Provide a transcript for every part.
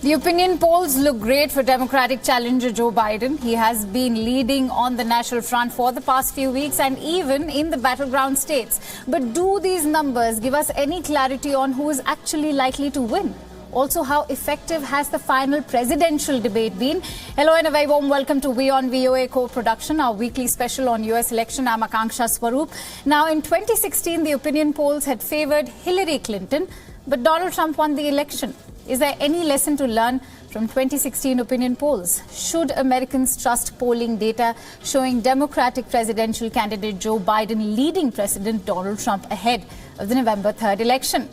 The opinion polls look great for Democratic challenger Joe Biden. He has been leading on the national front for the past few weeks and even in the battleground states. But do these numbers give us any clarity on who is actually likely to win? Also, how effective has the final presidential debate been? Hello and a very warm welcome to WION-VOA Co-Production, our weekly special on US election. I'm Akanksha Swaroop. Now, in 2016, the opinion polls had favored Hillary Clinton, but Donald Trump won the election. Is there any lesson to learn from 2016 opinion polls? Should Americans trust polling data showing Democratic presidential candidate Joe Biden leading President Donald Trump ahead of the November 3rd election?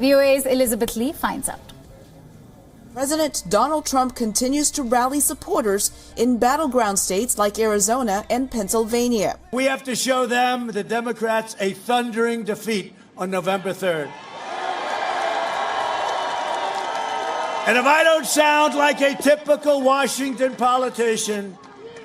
VOA's Elizabeth Lee finds out. President Donald Trump continues to rally supporters in battleground states like Arizona and Pennsylvania. We have to show them, the Democrats, a thundering defeat on November 3rd. And if I don't sound like a typical Washington politician,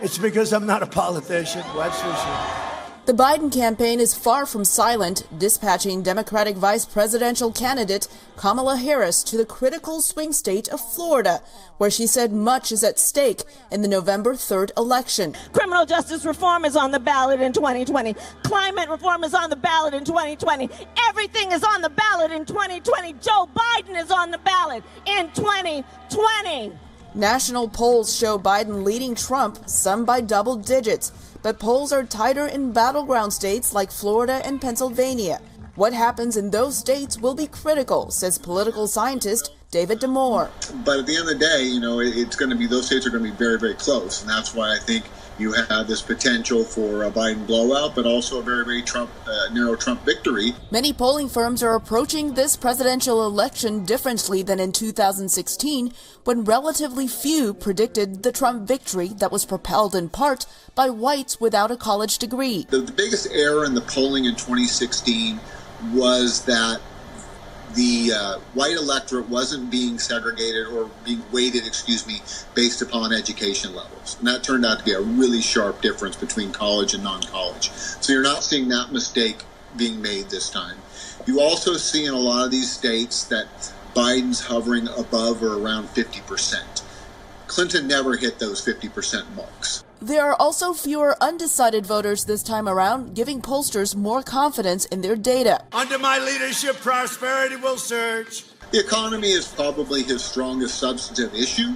it's because I'm not a politician, that's for sure. The Biden campaign is far from silent, dispatching Democratic vice presidential candidate Kamala Harris to the critical swing state of Florida, where she said much is at stake in the November 3rd election. Criminal justice reform is on the ballot in 2020. Climate reform is on the ballot in 2020. Everything is on the ballot in 2020. Joe Biden is on the ballot in 2020. National polls show Biden leading Trump, some by double digits. But polls are tighter in battleground states like Florida and Pennsylvania. What happens in those states will be critical, says political scientist David Damore. But at the end of the day, it's going to be, those states are going to be very, very close. And that's why I think you have this potential for a Biden blowout, but also a very, very narrow Trump victory. Many polling firms are approaching this presidential election differently than in 2016, when relatively few predicted the Trump victory that was propelled in part by whites without a college degree. The biggest error in the polling in 2016 was that the white electorate wasn't being segregated or being weighted, based upon education levels. And that turned out to be a really sharp difference between college and non-college. So you're not seeing that mistake being made this time. You also see in a lot of these states that Biden's hovering above or around 50%. Clinton never hit those 50% marks. There are also fewer undecided voters this time around, giving pollsters more confidence in their data. Under my leadership, prosperity will surge. The economy is probably his strongest substantive issue,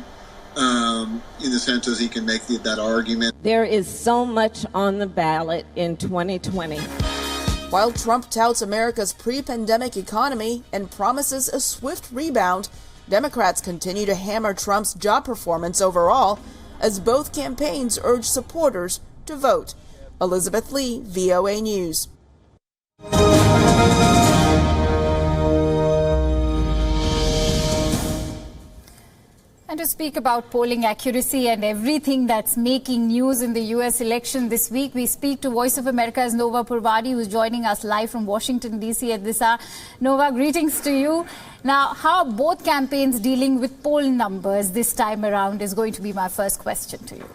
in the sense as he can make that argument. There is so much on the ballot in 2020. While Trump touts America's pre-pandemic economy and promises a swift rebound, Democrats continue to hammer Trump's job performance overall, as both campaigns urge supporters to vote. Elizabeth Lee, VOA News. And to speak about polling accuracy and everything that's making news in the U.S. election this week, we speak to Voice of America's Nova Purvadi, who's joining us live from Washington, D.C. at this hour. Nova, greetings to you. Now, how are both campaigns dealing with poll numbers this time around is going to be my first question to you.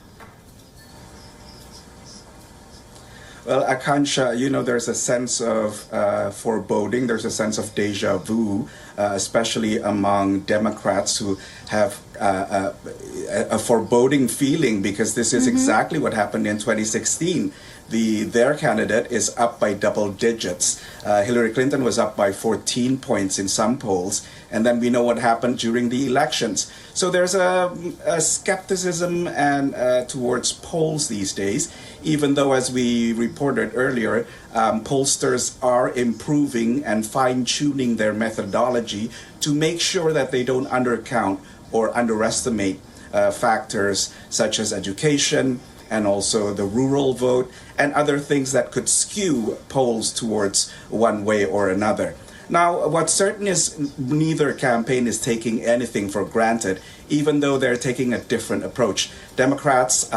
Well, Akansha, there's a sense of foreboding, there's a sense of deja vu, especially among Democrats who have a foreboding feeling, because this is exactly what happened in 2016. Their candidate is up by double digits. Hillary Clinton was up by 14 points in some polls, and then we know what happened during the elections. So there's a skepticism and towards polls these days, even though, as we reported earlier, pollsters are improving and fine-tuning their methodology to make sure that they don't undercount or underestimate factors such as education, and also the rural vote, and other things that could skew polls towards one way or another. Now, what's certain is neither campaign is taking anything for granted, even though they're taking a different approach. Democrats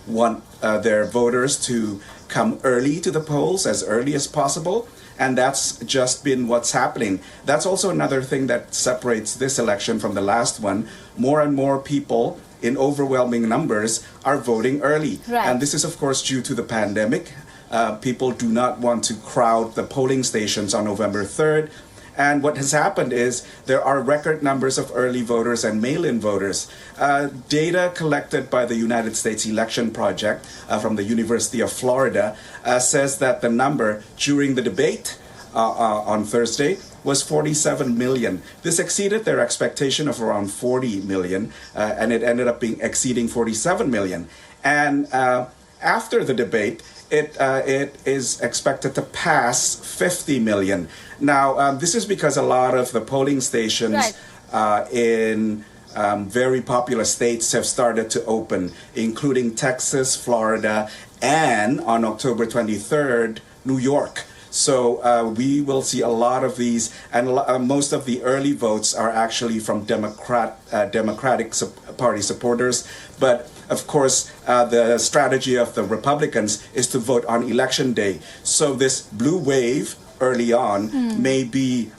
want their voters to come early to the polls, as early as possible, and that's just been what's happening. That's also another thing that separates this election from the last one. More and more people in overwhelming numbers are voting early. Right. And this is, of course, due to the pandemic. People do not want to crowd the polling stations on November 3rd. And what has happened is there are record numbers of early voters and mail-in voters. Data collected by the United States Election Project from the University of Florida says that the number during the debate on Thursday was 47 million. This exceeded their expectation of around 40 million, and it ended up exceeding 47 million. And after the debate, it is expected to pass 50 million. Now, this is because a lot of the polling stations in very popular states have started to open, including Texas, Florida, and on October 23rd, New York. So we will see a lot of these, and most of the early votes are actually from Democratic Party supporters. But of course, the strategy of the Republicans is to vote on Election Day. So this blue wave early on may be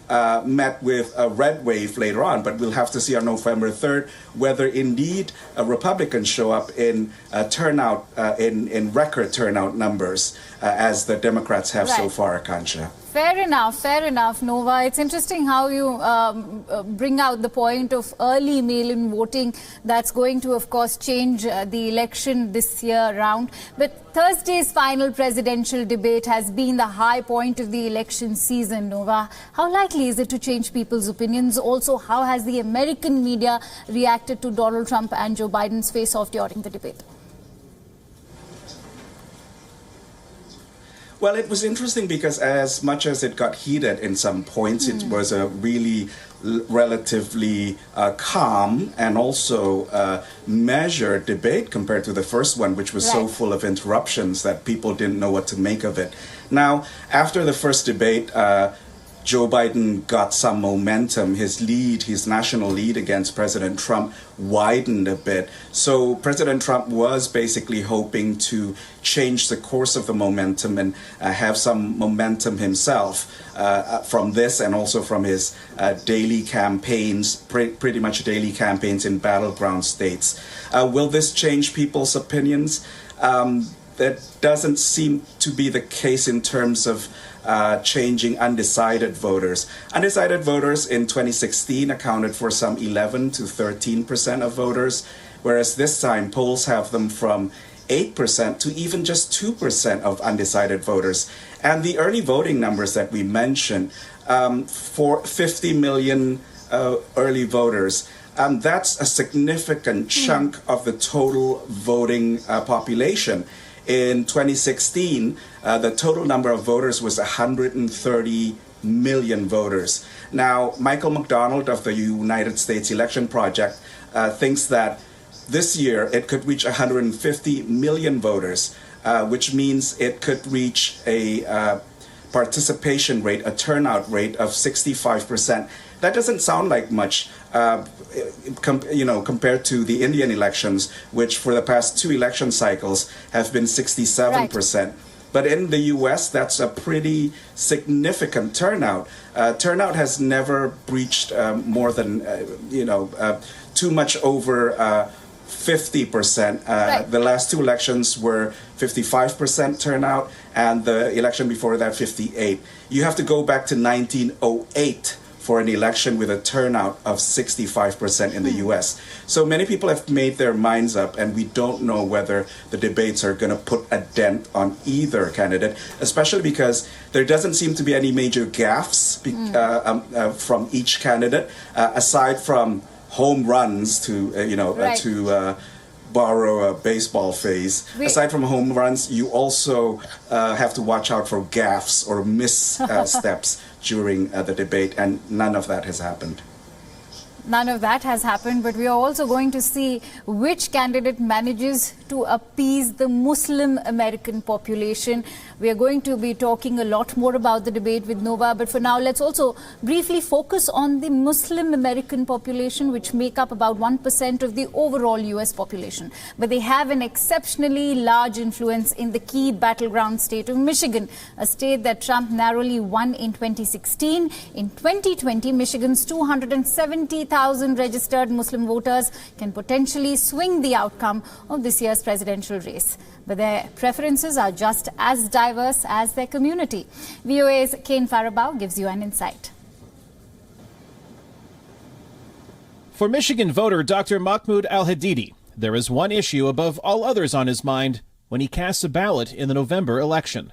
met with a red wave later on, but we'll have to see on November 3rd whether indeed Republicans show up in turnout, in record turnout numbers as the Democrats have so far, Akansha. Fair enough, Nova. It's interesting how you bring out the point of early mail-in voting. That's going to, of course, change the election this year round. But Thursday's final presidential debate has been the high point of the election season, Nova. How likely is it to change people's opinions? Also, how has the American media reacted to Donald Trump and Joe Biden's face-off during the debate? Well, it was interesting because as much as it got heated in some points, it was a really relatively calm and also measured debate compared to the first one, which was so full of interruptions that people didn't know what to make of it. Now, after the first debate, Joe Biden got some momentum. His lead, his national lead against President Trump widened a bit. So President Trump was basically hoping to change the course of the momentum and have some momentum himself from this and also from his daily campaigns, pretty much daily campaigns in battleground states. Will this change people's opinions? That doesn't seem to be the case in terms of changing undecided voters. Undecided voters in 2016 accounted for some 11 to 13% of voters, whereas this time polls have them from 8% to even just 2% of undecided voters. And the early voting numbers that we mentioned, for 50 million early voters, that's a significant chunk of the total voting population. In 2016, the total number of voters was 130 million voters. Now, Michael McDonald of the United States Election Project thinks that this year it could reach 150 million voters, which means it could reach a participation rate, a turnout rate of 65%. That doesn't sound like much, compared to the Indian elections, which for the past 2 election cycles have been 67%. But in the U.S., that's a pretty significant turnout. Turnout has never breached more than, too much over 50%. The last 2 elections were 55% turnout, and the election before that, 58%. You have to go back to 1908 for an election with a turnout of 65% in the U.S. So many people have made their minds up, and we don't know whether the debates are going to put a dent on either candidate, especially because there doesn't seem to be any major gaffes from each candidate, aside from home runs to borrow a baseball phrase. Aside from home runs, you also have to watch out for gaffes or missteps during the debate, and none of that has happened. None of that has happened, but we are also going to see which candidate manages to appease the Muslim American population. We are going to be talking a lot more about the debate with Nova, but for now, let's also briefly focus on the Muslim American population, which make up about 1% of the overall U.S. population. But they have an exceptionally large influence in the key battleground state of Michigan, a state that Trump narrowly won in 2016. In 2020, Michigan's 270,000 registered Muslim voters can potentially swing the outcome of this year's presidential race. But their preferences are just as diverse as their community. VOA's Kane Faribaw gives you an insight. For Michigan voter Dr. Mahmoud Al-Hadidi, there is one issue above all others on his mind when he casts a ballot in the November election: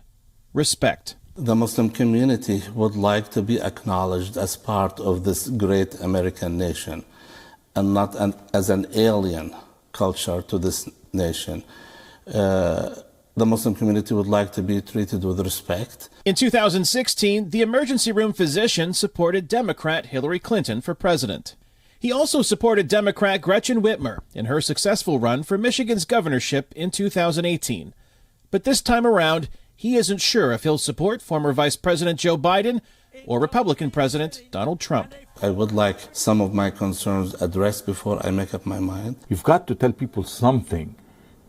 respect. The Muslim community would like to be acknowledged as part of this great American nation and not as an alien culture to this nation. The Muslim community would like to be treated with respect. In 2016, the emergency room physician supported Democrat Hillary Clinton for president. He also supported Democrat Gretchen Whitmer in her successful run for Michigan's governorship in 2018. But this time around, he isn't sure if he'll support former Vice President Joe Biden or Republican President Donald Trump. I would like some of my concerns addressed before I make up my mind. You've got to tell people something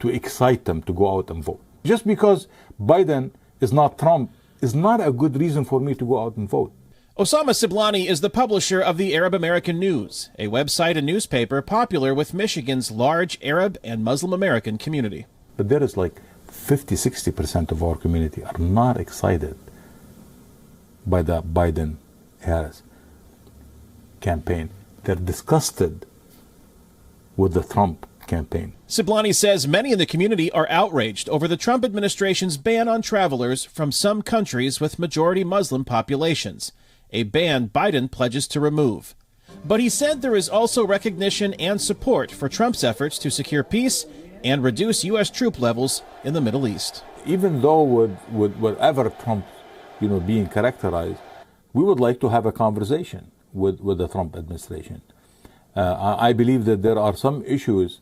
to excite them to go out and vote. Just because Biden is not Trump is not a good reason for me to go out and vote. Osama Siblani is the publisher of the Arab American News, a website and newspaper popular with Michigan's large Arab and Muslim American community. But there is like 50-60% of our community are not excited by the Biden-Harris campaign. They're disgusted with the Trump campaign. Siblani says many in the community are outraged over the Trump administration's ban on travelers from some countries with majority Muslim populations, a ban Biden pledges to remove. But he said there is also recognition and support for Trump's efforts to secure peace and reduce U.S. troop levels in the Middle East. Even though with whatever Trump, being characterized, we would like to have a conversation with the Trump administration. I believe that there are some issues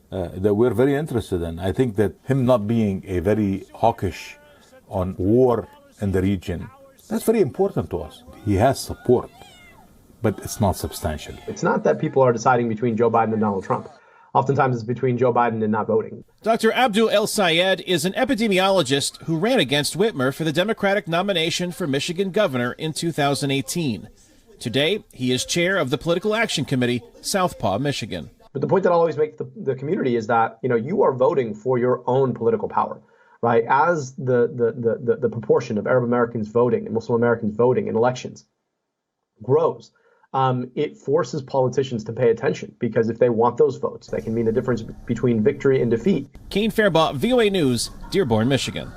that we're very interested in. I think that him not being a very hawkish on war in the region, that's very important to us. He has support, but it's not substantial. It's not that people are deciding between Joe Biden and Donald Trump. Oftentimes it's between Joe Biden and not voting. Dr. Abdul El Sayed is an epidemiologist who ran against Whitmer for the Democratic nomination for Michigan governor in 2018. Today, he is chair of the Political Action Committee, Southpaw, Michigan. But the point that I'll always make to the community is that, you are voting for your own political power, right? As the proportion of Arab Americans voting and Muslim Americans voting in elections grows, it forces politicians to pay attention, because if they want those votes, that can mean the difference between victory and defeat. Kane Fairbaugh, VOA News, Dearborn, Michigan.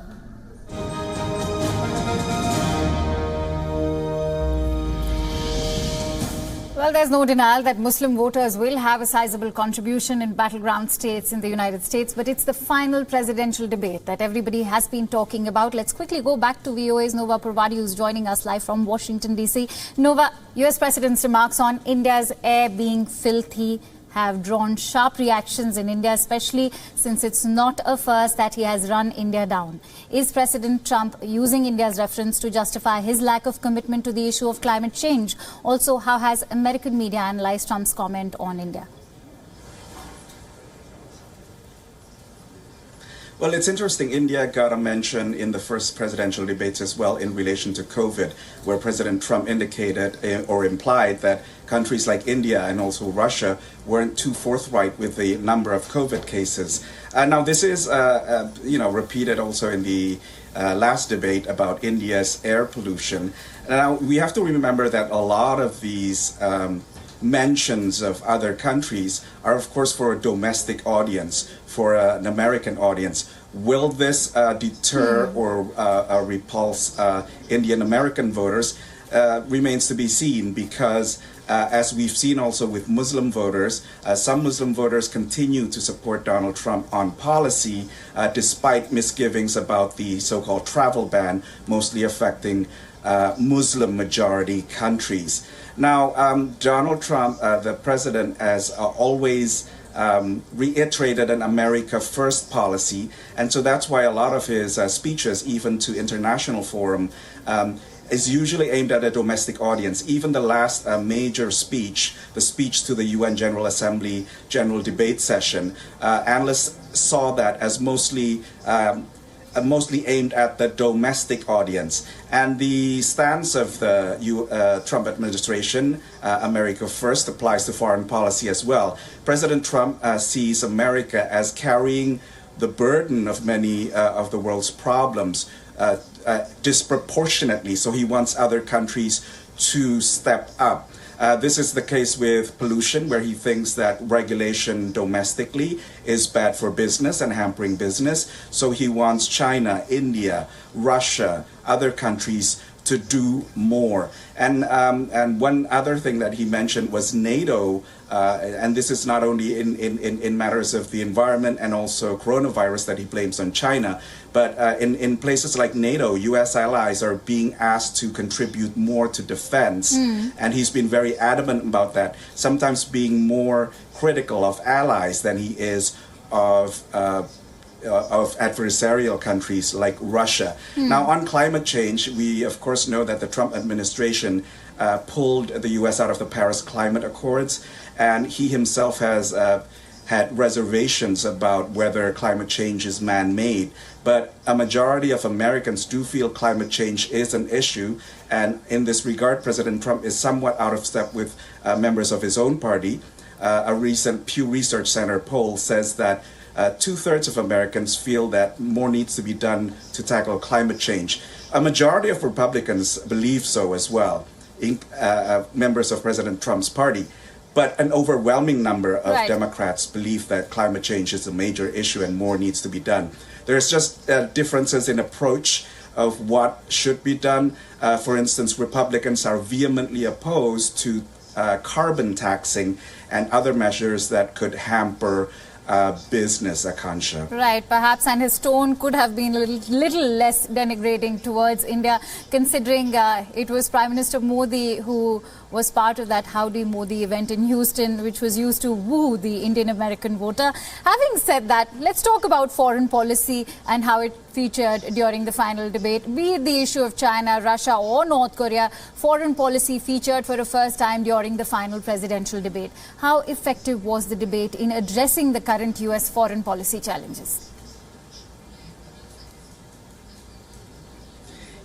Well, there's no denial that Muslim voters will have a sizable contribution in battleground states in the United States, but it's the final presidential debate that everybody has been talking about. Let's quickly go back to VOA's Nova Pravadi, who's joining us live from Washington, D.C. Nova, U.S. President's remarks on India's air being filthy have drawn sharp reactions in India, especially since it's not a first that he has run India down. Is President Trump using India's reference to justify his lack of commitment to the issue of climate change? Also, how has American media analyzed Trump's comment on India? Well, it's interesting. India got a mention in the first presidential debates as well in relation to COVID, where President Trump indicated or implied that countries like India and also Russia weren't too forthright with the number of COVID cases. Now, this is, repeated also in the last debate about India's air pollution. Now, we have to remember that a lot of these mentions of other countries are, of course, for a domestic audience, for an American audience. Will this deter or repulse Indian American voters? Remains to be seen, because as we've seen also with Muslim voters, some Muslim voters continue to support Donald Trump on policy, despite misgivings about the so-called travel ban, mostly affecting Muslim majority countries. Now, Donald Trump, the president, has always reiterated an America First policy, and so that's why a lot of his speeches, even to international forum, is usually aimed at a domestic audience. Even the last major speech, the speech to the UN General Assembly General Debate Session, analysts saw that as mostly aimed at the domestic audience. And the stance of the Trump administration, America First, applies to foreign policy as well. President Trump sees America as carrying the burden of many of the world's problems disproportionately. So he wants other countries to step up. This is the case with pollution, where he thinks that regulation domestically is bad for business and hampering business. So he wants China, India, Russia, other countries to do more. And one other thing that he mentioned was NATO, and this is not only in matters of the environment and also coronavirus that he blames on China, but in places like NATO, U.S. allies are being asked to contribute more to defense, and he's been very adamant about that, sometimes being more critical of allies than he is of adversarial countries like Russia. Now, on climate change, we of course know that the Trump administration pulled the U.S. out of the Paris Climate Accords, and he himself has had reservations about whether climate change is man-made. But a majority of Americans do feel climate change is an issue, and in this regard, President Trump is somewhat out of step with members of his own party. A recent Pew Research Center poll says that 2/3 of Americans feel that more needs to be done to tackle climate change. A majority of Republicans believe so as well, members of President Trump's party. But an overwhelming number of Democrats believe that climate change is a major issue and more needs to be done. There's just differences in approach of what should be done. For instance, Republicans are vehemently opposed to carbon taxing and other measures that could hamper business, Akansha. Right, perhaps, and his tone could have been a little less denigrating towards India, considering it was Prime Minister Modi who was part of that Howdy Modi event in Houston, which was used to woo the Indian American voter. Having said that, let's talk about foreign policy and how it featured during the final debate. Be it the issue of China, Russia or North Korea, foreign policy featured for the first time during the final presidential debate. How effective was the debate in addressing the current US foreign policy challenges?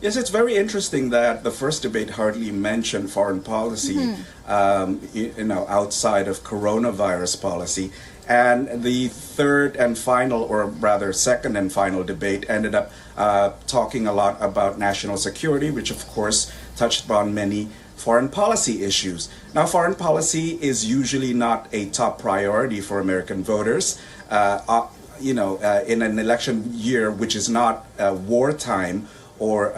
Yes, it's very interesting that the first debate hardly mentioned foreign policy, outside of coronavirus policy. And the third and final, or rather second and final debate ended up talking a lot about national security, which of course touched upon many foreign policy issues. Now, foreign policy is usually not a top priority for American voters. In an election year, which is not wartime, or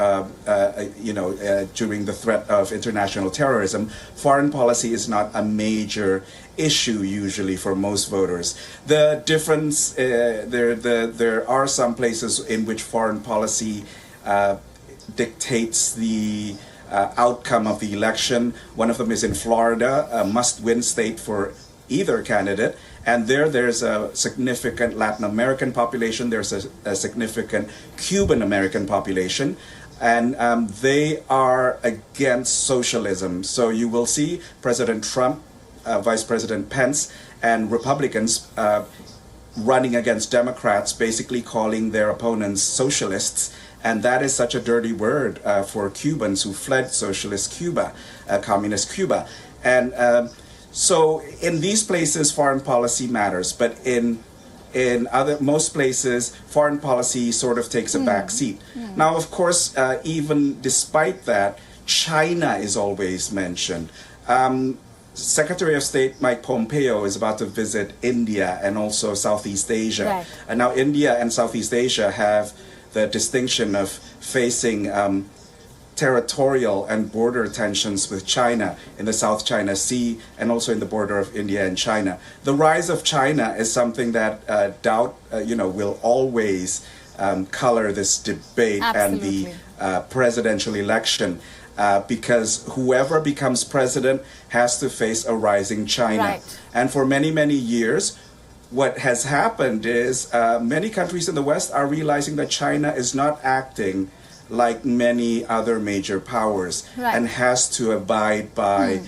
during the threat of international terrorism, foreign policy is not a major issue usually for most voters. The difference, there are some places in which foreign policy dictates the outcome of the election. One of them is in Florida, a must-win state for either candidate. And there's a significant Latin American population, there's a significant Cuban American population, and they are against socialism. So you will see President Trump, Vice President Pence, and Republicans running against Democrats, basically calling their opponents socialists. And that is such a dirty word for Cubans who fled socialist Cuba, communist Cuba. And so in these places, foreign policy matters, but in most places, foreign policy sort of takes a back seat. Now, of course, even despite that, China is always mentioned. Secretary of State Mike Pompeo is about to visit India and also Southeast Asia. Right. And now India and Southeast Asia have the distinction of facing territorial and border tensions with China in the South China Sea and also in the border of India and China. The rise of China is something that will always color this debate. Absolutely. And the presidential election, because whoever becomes president has to face a rising China. Right. And for many, many years, what has happened is many countries in the West are realizing that China is not acting like many other major powers, right, and has to abide by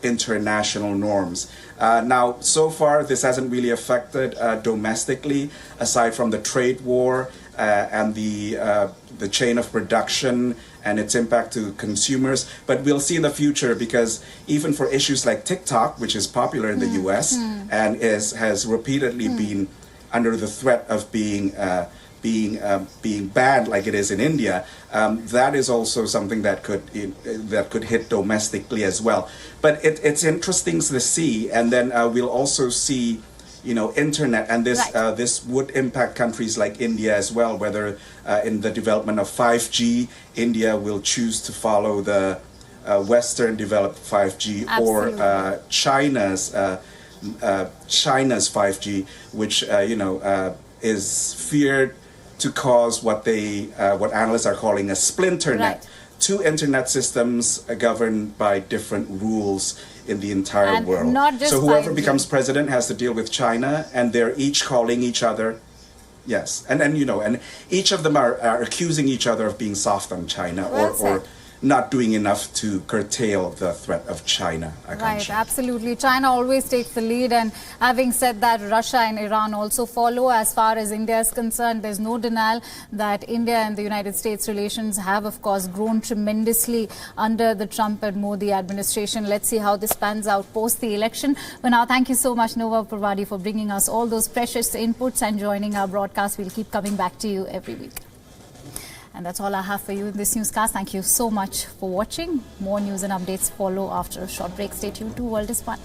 international norms. Now, so far, this hasn't really affected domestically, aside from the trade war and the chain of production and its impact to consumers. But we'll see in the future, because even for issues like TikTok, which is popular in the US and has repeatedly been under the threat of being being banned like it is in India, that is also something that could hit domestically as well. But it's interesting to see, and then we'll also see, internet, and this would impact countries like India as well. Whether in the development of 5G, India will choose to follow the Western developed 5G, Absolutely. or China's 5G, which is feared to cause what analysts are calling a splinter net. Right. Two internet systems governed by different rules in the entire And world. not just So whoever 5G. becomes president has to deal with China, and they're each calling each other. Yes, and each of them are accusing each other of being soft on China, or not doing enough to curtail the threat of China. Right, absolutely. China always takes the lead, and having said that, Russia and Iran also follow. As far as India is concerned, there's no denial that India and the United States relations have, of course, grown tremendously under the Trump and Modi administration. Let's see how this pans out post the election. But now, thank you so much, Nova Parvadi, for bringing us all those precious inputs and joining our broadcast. We'll keep coming back to you every week. And that's all I have for you in this newscast. Thank you so much for watching. More news and updates follow after a short break. Stay tuned to World is Fun.